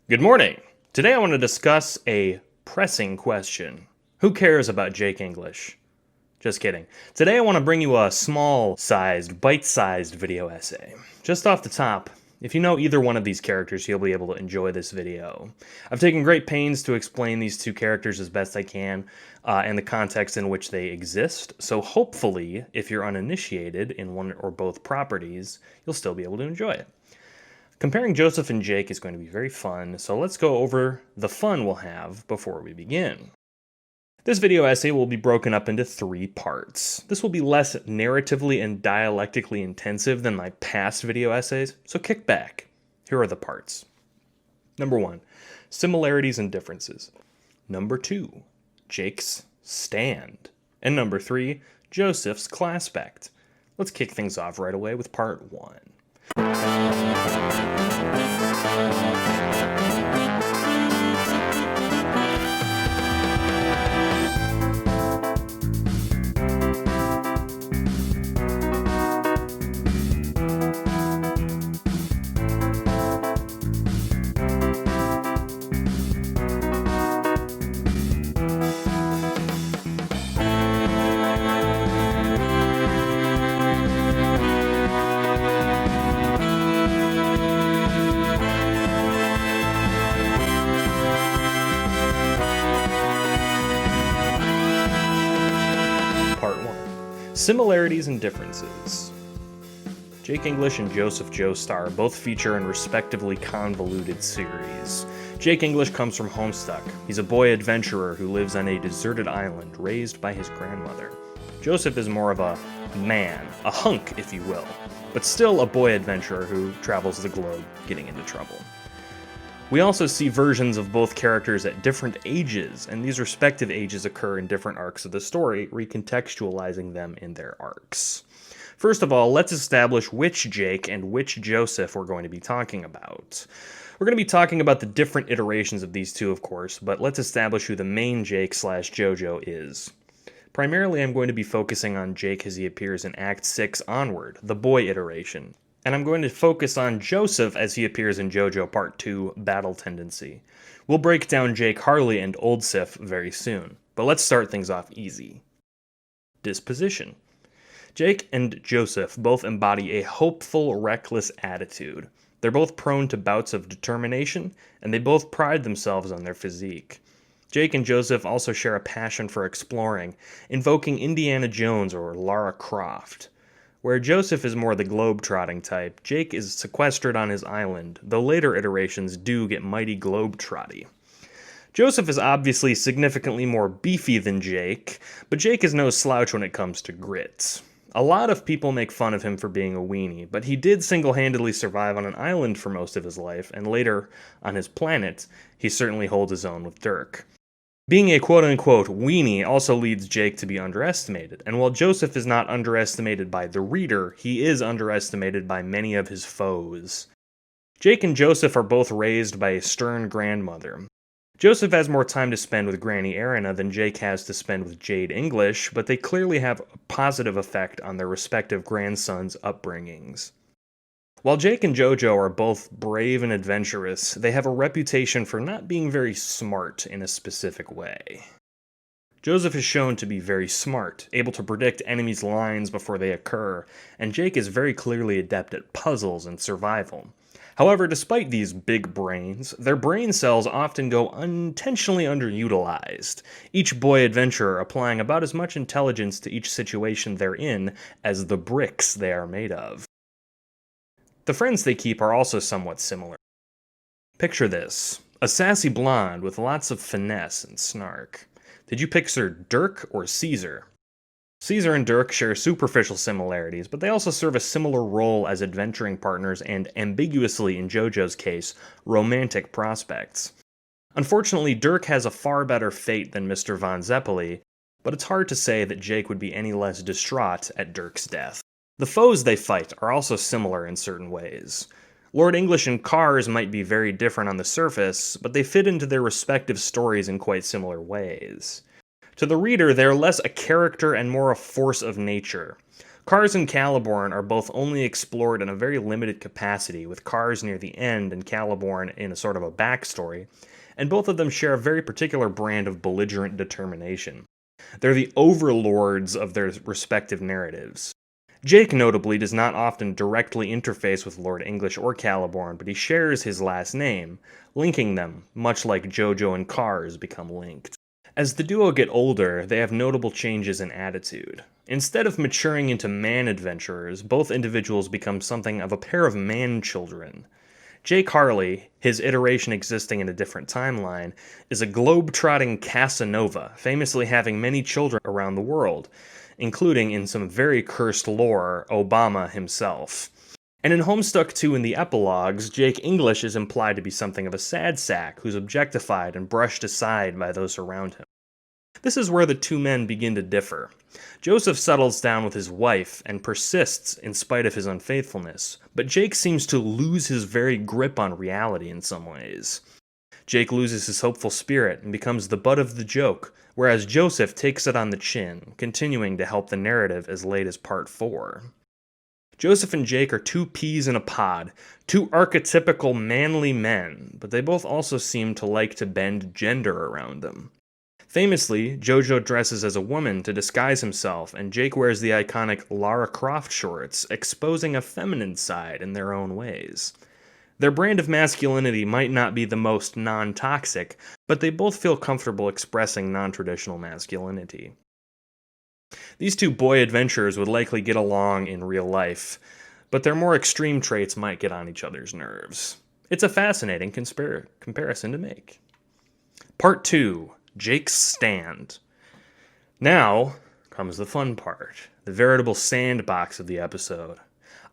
Good morning. Today I want to discuss a pressing question. Who cares about Jake English? Just kidding. Today I want to bring you a small-sized, bite-sized video essay. Just off the top, if you know either one of these characters, you'll be able to enjoy this video. I've taken great pains to explain these two characters as best I can, and the context in which they exist, so hopefully, if you're uninitiated in one or both properties, you'll still be able to enjoy it. Comparing Joseph and Jake is going to be very fun, so let's go over the fun we'll have before we begin. This video essay will be broken up into 3 parts. This will be less narratively and dialectically intensive than my past video essays, so kick back. Here are the parts. Number 1, similarities and differences. Number 2, Jake's stand. And number 3, Joseph's Classpect. Let's kick things off right away with part 1. Similarities and differences. Jake English and Joseph Joestar both feature in respectively convoluted series. Jake English comes from Homestuck. He's a boy adventurer who lives on a deserted island raised by his grandmother. Joseph is more of a man, a hunk if you will, but still a boy adventurer who travels the globe getting into trouble. We also see versions of both characters at different ages, and these respective ages occur in different arcs of the story, recontextualizing them in their arcs. First of all, let's establish which Jake and which Joseph we're going to be talking about. We're going to be talking about the different iterations of these two, of course, but let's establish who the main Jake/JoJo is. Primarily, I'm going to be focusing on Jake as he appears in Act 6 onward, the boy iteration. And I'm going to focus on Joseph as he appears in JoJo Part 2, Battle Tendency. We'll break down Jake Harley and Old Sif very soon, but let's start things off easy. Disposition. Jake and Joseph both embody a hopeful, reckless attitude. They're both prone to bouts of determination, and they both pride themselves on their physique. Jake and Joseph also share a passion for exploring, invoking Indiana Jones or Lara Croft. Where Joseph is more the globe-trotting type, Jake is sequestered on his island, though later iterations do get mighty globe-trotty. Joseph is obviously significantly more beefy than Jake, but Jake is no slouch when it comes to grit. A lot of people make fun of him for being a weenie, but he did single-handedly survive on an island for most of his life, and later, on his planet, he certainly holds his own with Dirk. Being a quote-unquote weenie also leads Jake to be underestimated, and while Joseph is not underestimated by the reader, he is underestimated by many of his foes. Jake and Joseph are both raised by a stern grandmother. Joseph has more time to spend with Granny Erina than Jake has to spend with Jade English, but they clearly have a positive effect on their respective grandsons' upbringings. While Jake and JoJo are both brave and adventurous, they have a reputation for not being very smart in a specific way. Joseph is shown to be very smart, able to predict enemies' lines before they occur, and Jake is very clearly adept at puzzles and survival. However, despite these big brains, their brain cells often go unintentionally underutilized, each boy adventurer applying about as much intelligence to each situation they're in as the bricks they are made of. The friends they keep are also somewhat similar. Picture this, a sassy blonde with lots of finesse and snark. Did you picture Dirk or Caesar? Caesar and Dirk share superficial similarities, but they also serve a similar role as adventuring partners and, ambiguously in JoJo's case, romantic prospects. Unfortunately, Dirk has a far better fate than Mr. Von Zeppeli, but it's hard to say that Jake would be any less distraught at Dirk's death. The foes they fight are also similar in certain ways. Lord English and Cars might be very different on the surface, but they fit into their respective stories in quite similar ways. To the reader, they are less a character and more a force of nature. Cars and Caliborn are both only explored in a very limited capacity, with Cars near the end and Caliborn in a sort of a backstory, and both of them share a very particular brand of belligerent determination. They're the overlords of their respective narratives. Jake, notably, does not often directly interface with Lord English or Caliborn, but he shares his last name, linking them, much like Jojo and Cars become linked. As the duo get older, they have notable changes in attitude. Instead of maturing into man-adventurers, both individuals become something of a pair of man-children. Jake Harley, his iteration existing in a different timeline, is a globe-trotting Casanova, famously having many children around the world, including, in some very cursed lore, Obama himself. And in Homestuck 2 in the epilogues, Jake English is implied to be something of a sad sack who's objectified and brushed aside by those around him. This is where the two men begin to differ. Joseph settles down with his wife and persists in spite of his unfaithfulness, but Jake seems to lose his very grip on reality in some ways. Jake loses his hopeful spirit and becomes the butt of the joke, whereas Joseph takes it on the chin, continuing to help the narrative as late as part 4. Joseph and Jake are two peas in a pod, two archetypical manly men, but they both also seem to like to bend gender around them. Famously, Jojo dresses as a woman to disguise himself, and Jake wears the iconic Lara Croft shorts, exposing a feminine side in their own ways. Their brand of masculinity might not be the most non-toxic, but they both feel comfortable expressing non-traditional masculinity. These two boy adventurers would likely get along in real life, but their more extreme traits might get on each other's nerves. It's a fascinating comparison to make. Part 2. Jake's Stand. Now comes the fun part, the veritable sandbox of the episode.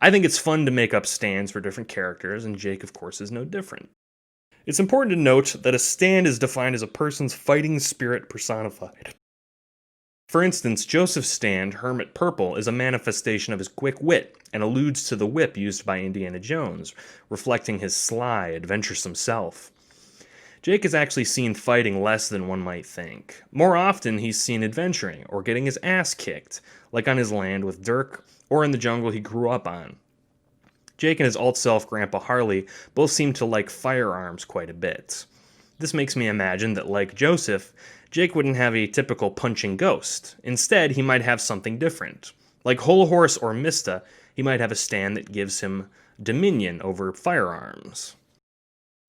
I think it's fun to make up stands for different characters, and Jake, of course, is no different. It's important to note that a stand is defined as a person's fighting spirit personified. For instance, Joseph's stand, Hermit Purple, is a manifestation of his quick wit and alludes to the whip used by Indiana Jones, reflecting his sly, adventuresome self. Jake is actually seen fighting less than one might think. More often, he's seen adventuring or getting his ass kicked, like on his land with Dirk or in the jungle he grew up on. Jake and his alt-self Grandpa Harley both seem to like firearms quite a bit. This makes me imagine that, like Joseph, Jake wouldn't have a typical punching ghost. Instead, he might have something different. Like Whole Horse or Mista, he might have a stand that gives him dominion over firearms.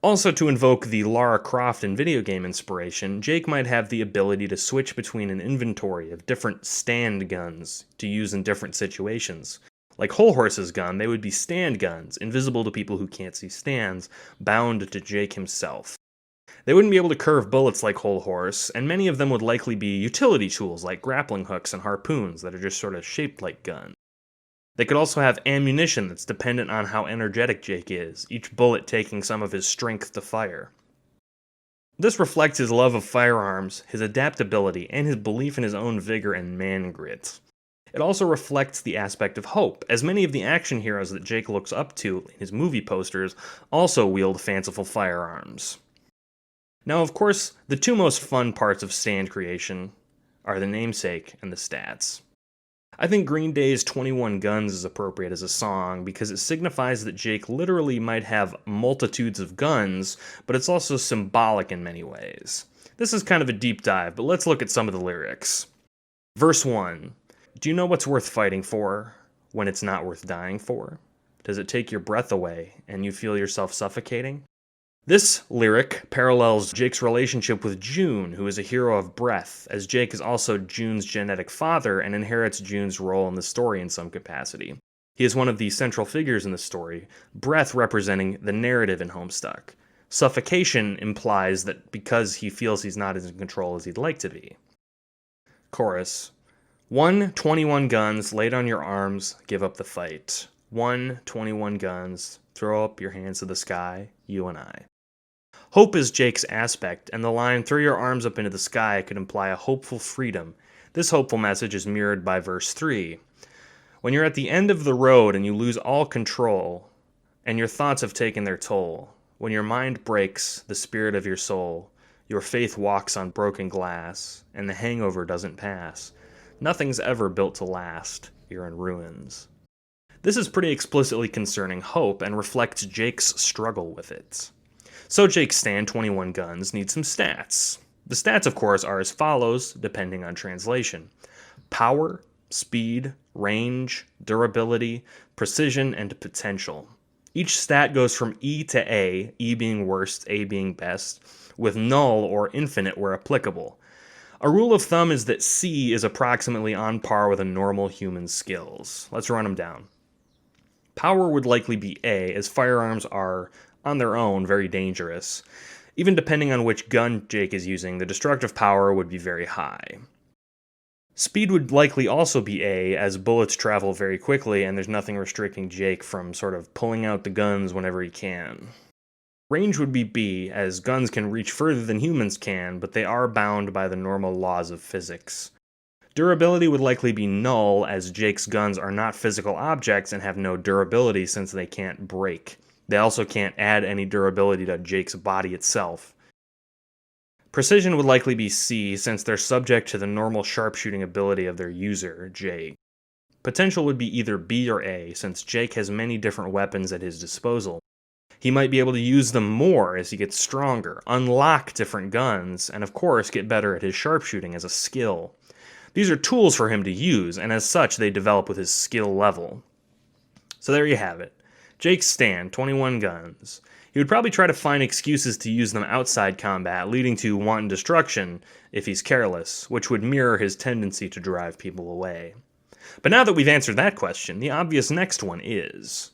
Also, to invoke the Lara Croft and video game inspiration, Jake might have the ability to switch between an inventory of different stand guns to use in different situations. Like Whole Horse's gun, they would be stand guns, invisible to people who can't see stands, bound to Jake himself. They wouldn't be able to curve bullets like Whole Horse, and many of them would likely be utility tools like grappling hooks and harpoons that are just sort of shaped like guns. They could also have ammunition that's dependent on how energetic Jake is, each bullet taking some of his strength to fire. This reflects his love of firearms, his adaptability, and his belief in his own vigor and man grit. It also reflects the aspect of hope, as many of the action heroes that Jake looks up to in his movie posters also wield fanciful firearms. Now, of course, the two most fun parts of stand creation are the namesake and the stats. I think Green Day's 21 Guns is appropriate as a song because it signifies that Jake literally might have multitudes of guns, but it's also symbolic in many ways. This is kind of a deep dive, but let's look at some of the lyrics. Verse 1. Do you know what's worth fighting for when it's not worth dying for? Does it take your breath away and you feel yourself suffocating? This lyric parallels Jake's relationship with June, who is a hero of breath, as Jake is also June's genetic father and inherits June's role in the story in some capacity. He is one of the central figures in the story, breath representing the narrative in Homestuck. Suffocation implies that because he feels he's not as in control as he'd like to be. Chorus. 21 guns, laid on your arms, give up the fight. 21 guns, throw up your hands to the sky, you and I. Hope is Jake's aspect, and the line, throw your arms up into the sky, could imply a hopeful freedom. This hopeful message is mirrored by verse 3. When you're at the end of the road and you lose all control, and your thoughts have taken their toll, when your mind breaks the spirit of your soul, your faith walks on broken glass, and the hangover doesn't pass. Nothing's ever built to last. we are in ruins. This is pretty explicitly concerning hope and reflects Jake's struggle with it. So Jake's stand, 21 guns, needs some stats. The stats, of course, are as follows, depending on translation: power, speed, range, durability, precision, and potential. Each stat goes from E to A, E being worst, A being best, with null or infinite where applicable. A rule of thumb is that C is approximately on par with a normal human's skills. Let's run them down. Power would likely be A, as firearms are, on their own, very dangerous. Even depending on which gun Jake is using, the destructive power would be very high. Speed would likely also be A, as bullets travel very quickly and there's nothing restricting Jake from sort of pulling out the guns whenever he can. Range would be B, as guns can reach further than humans can, but they are bound by the normal laws of physics. Durability would likely be null, as Jake's guns are not physical objects and have no durability since they can't break. They also can't add any durability to Jake's body itself. Precision would likely be C, since they're subject to the normal sharpshooting ability of their user, Jake. Potential would be either B or A, since Jake has many different weapons at his disposal. He might be able to use them more as he gets stronger, unlock different guns, and of course get better at his sharpshooting as a skill. These are tools for him to use, and as such they develop with his skill level. So there you have it. Jake's stand, 21 guns. He would probably try to find excuses to use them outside combat, leading to wanton destruction if he's careless, which would mirror his tendency to drive people away. But now that we've answered that question, the obvious next one is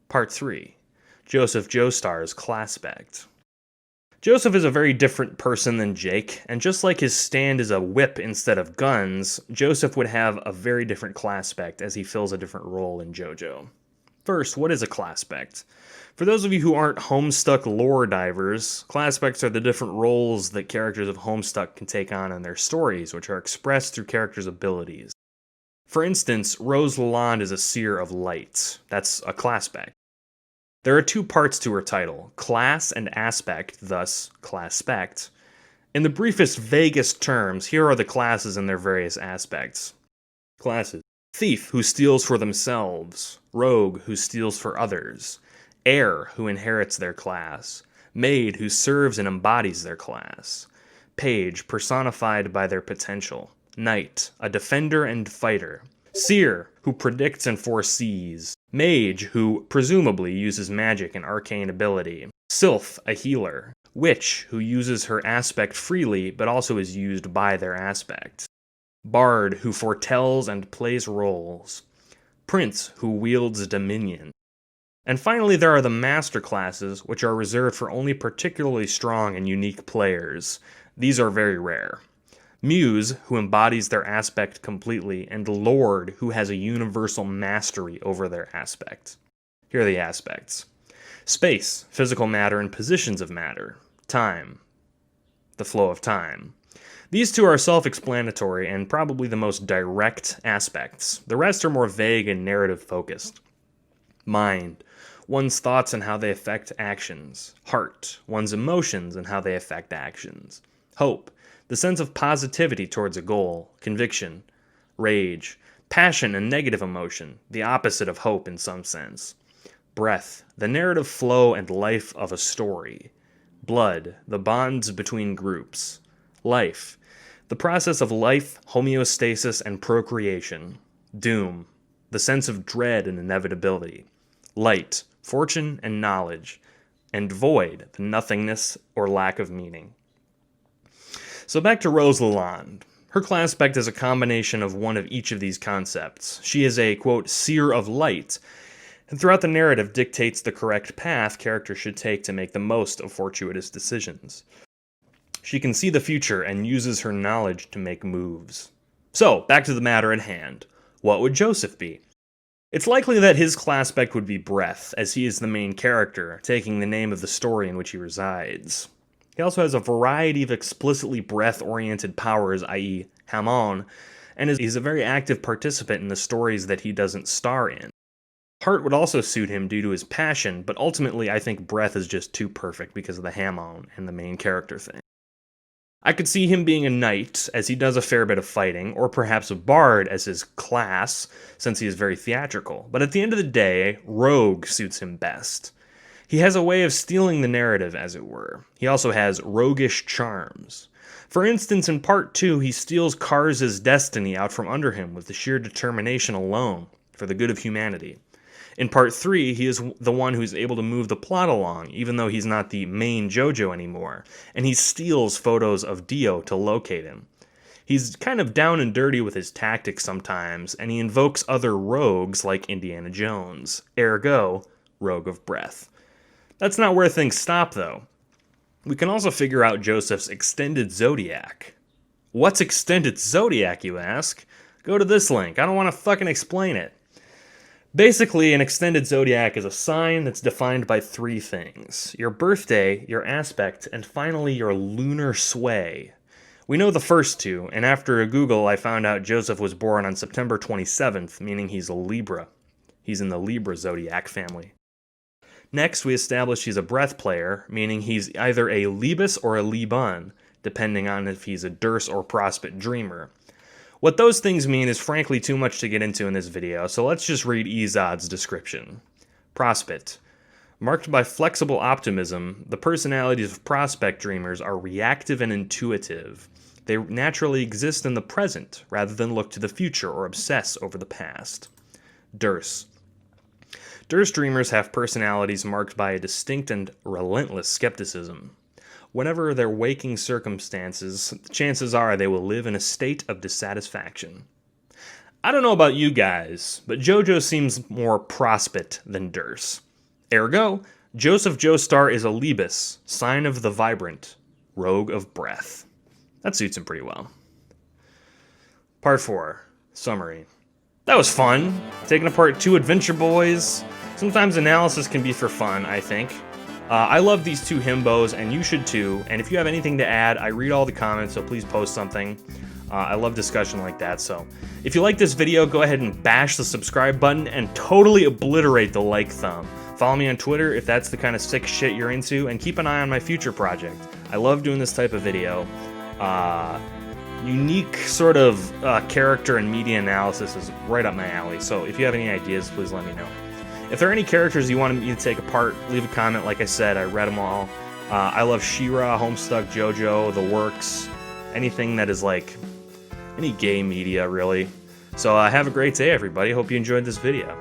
Part 3. Joestar's Classpect. Joseph is a very different person than Jake, and just like his stand is a whip instead of guns, Joseph would have a very different Classpect as he fills a different role in JoJo. First, what is a Classpect? For those of you who aren't Homestuck lore divers, Classpects are the different roles that characters of Homestuck can take on in their stories, which are expressed through characters' abilities. For instance, Rose Lalonde is a Seer of Light. That's a Classpect. There are two parts to her title, class and aspect, thus Classpect. In the briefest, vaguest terms, here are the classes and their various aspects. Classes: thief, who steals for themselves; rogue, who steals for others; heir, who inherits their class; maid, who serves and embodies their class; page, personified by their potential; knight, a defender and fighter; seer, who predicts and foresees; mage, who presumably uses magic and arcane ability; sylph, a healer; witch, who uses her aspect freely but also is used by their aspect; bard, who foretells and plays roles; prince, who wields dominion. And finally, there are the master classes, which are reserved for only particularly strong and unique players. These are very rare. Muse, who embodies their aspect completely, and Lord, who has a universal mastery over their aspect. Here are the aspects. Space, physical matter and positions of matter. Time, the flow of time. These two are self-explanatory and probably the most direct aspects. The rest are more vague and narrative-focused. Mind, one's thoughts and how they affect actions. Heart, one's emotions and how they affect actions. Hope, the sense of positivity towards a goal, conviction. Rage, passion and negative emotion, the opposite of hope in some sense. Breath, the narrative flow and life of a story. Blood, the bonds between groups. Life, the process of life, homeostasis, and procreation. Doom, the sense of dread and inevitability. Light, fortune and knowledge. And void, the nothingness or lack of meaning. So back to Rose Lalonde. Her Classpect is a combination of one of each of these concepts. She is a, quote, seer of light, and throughout the narrative dictates the correct path characters should take to make the most of fortuitous decisions. She can see the future and uses her knowledge to make moves. So, back to the matter at hand. What would Joseph be? It's likely that his Classpect would be Breath, as he is the main character, taking the name of the story in which he resides. He also has a variety of explicitly breath-oriented powers, i.e. Hamon, and he's a very active participant in the stories that he doesn't star in. Heart would also suit him due to his passion, but ultimately I think Breath is just too perfect because of the Hamon and the main character thing. I could see him being a knight, as he does a fair bit of fighting, or perhaps a bard as his class, since he is very theatrical. But at the end of the day, rogue suits him best. He has a way of stealing the narrative, as it were. He also has roguish charms. For instance, in Part 2, he steals Kars' destiny out from under him with the sheer determination alone, for the good of humanity. In Part 3, he is the one who's able to move the plot along, even though he's not the main JoJo anymore, and he steals photos of Dio to locate him. He's kind of down and dirty with his tactics sometimes, and he invokes other rogues like Indiana Jones, ergo, rogue of breath. That's not where things stop, though. We can also figure out Joseph's extended zodiac. What's extended zodiac, you ask? Go to this link. I don't want to fucking explain it. Basically, an extended zodiac is a sign that's defined by three things: your birthday, your aspect, and finally your lunar sway. We know the first two, and after a Google, I found out Joseph was born on September 27th, meaning he's a Libra. He's in the Libra zodiac family. Next, we established he's a breath player, meaning he's either a Libus or a Liban, depending on if he's a Durs or Prospect dreamer. What those things mean is frankly too much to get into in this video, so let's just read Izad's description. Prospect. Marked by flexible optimism, the personalities of prospect dreamers are reactive and intuitive. They naturally exist in the present, rather than look to the future or obsess over the past. Durs. Durs dreamers have personalities marked by a distinct and relentless skepticism. Whenever their waking circumstances, chances are they will live in a state of dissatisfaction. I don't know about you guys, but JoJo seems more prospect than Durs. Ergo, Joseph Joestar is a Libus, sign of the vibrant, rogue of breath. That suits him pretty well. Part 4, summary. That was fun, taking apart two Adventure Boys. Sometimes analysis can be for fun, I think. I love these two himbos, and you should too. And if you have anything to add, I read all the comments, so please post something. I love discussion like that, so if you like this video, go ahead and bash the subscribe button and totally obliterate the like thumb. Follow me on Twitter if that's the kind of sick shit you're into, and keep an eye on my future project. I love doing this type of video. Unique sort of character and media analysis is right up my alley, so if you have any ideas, please let me know. If there are any characters you want me to take apart, leave a comment. Like I said, I read them all. I love She-Ra, Homestuck, JoJo, The Works, anything that is like any gay media, really. So have a great day, everybody. Hope you enjoyed this video.